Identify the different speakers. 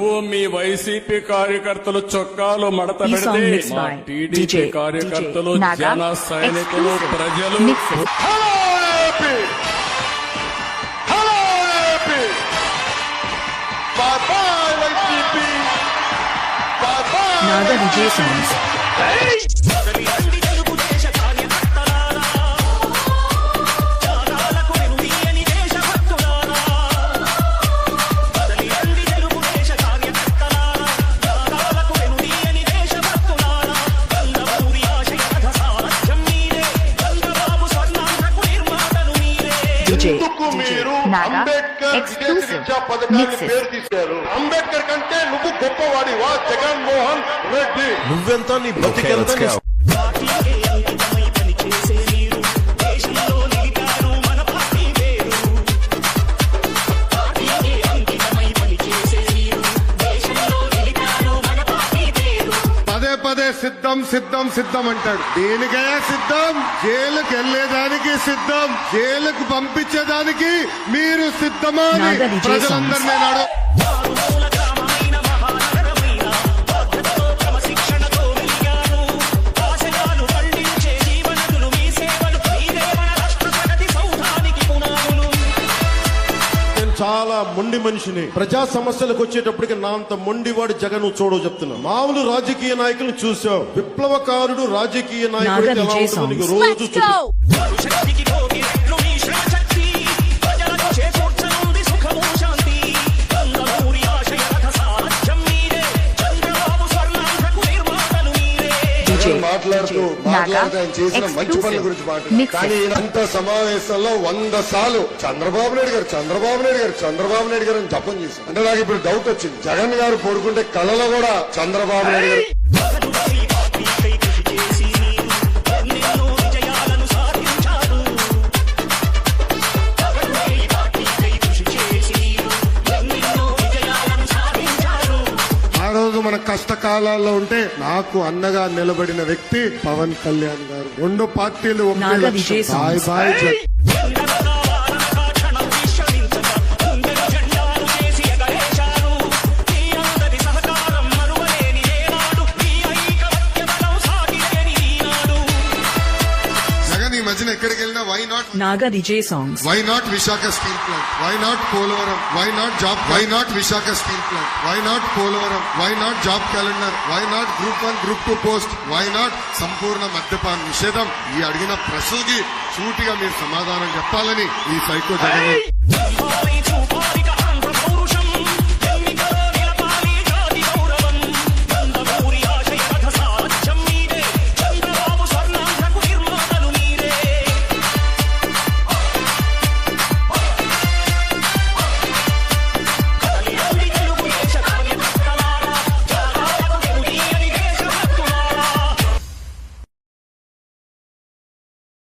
Speaker 1: నువ్వు మీ వైసీపీ కార్యకర్తలు చొక్కాలు మడత పెడితే మా టీడీపీ కార్యకర్తలు జన సైనికులు ప్రజలు
Speaker 2: Naga DJ songs. Naga exclusive mixes.
Speaker 3: Ambedkar కంటే నువ్వు గొప్పవాడివా జగన్మోహన్ రెడ్డి?
Speaker 4: నువ్వెంత నీ బతికెంత?
Speaker 3: పదే సిద్ధం సిద్ధం సిద్ధం అంటాడు. దేనికైనా సిద్ధం, జైలుకి వెళ్లేదానికి సిద్ధం, జైలుకు పంపించేదానికి మీరు సిద్ధమా అని ప్రజలందరినీ నాడు. చాలా మొండి మనిషిని. ప్రజా సమస్యలకు వచ్చేటప్పటికి నా అంత మొండివాడు జగన్ చూడవు చెప్తున్నా. మామూలు రాజకీయ నాయకులు చూసావు, విప్లవకారుడు రాజకీయ నాయకుడు రోజు మాట్లాడుతూ ఆయన చేసిన మంచి పనుల గురించి మాట్లాడు. కానీ ఈయనంత సమావేశంలో 100 సార్లు చంద్రబాబు నాయుడు గారు అని జపం చేశారు. అంటే నాకు ఇప్పుడు డౌట్ వచ్చింది, జగన్ గారు పడుకుంటే కళలో కూడా చంద్రబాబు నాయుడు గారు మన కష్టకాలాల్లో ఉంటే నాకు అన్నగా నిలబడిన వ్యక్తి పవన్ కళ్యాణ్ గారు. 2 పార్టీలు బాయ్ బాయ్. ఎక్కడికి వెళ్ళినా why not
Speaker 2: Naga DJ songs.
Speaker 3: Why not Visakha steel plant, why not Polavaram, why not job, why not Visakha steel plant, why not Polavaram, why not job calendar, why not group 1 group 2 post, why not సంపూర్ణ మద్యపాన నిషేధం. ఈ అడిగిన ప్రశ్నకి సూటిగా మీరు సమాధానం చెప్పాలని ఈ సైకో జగన్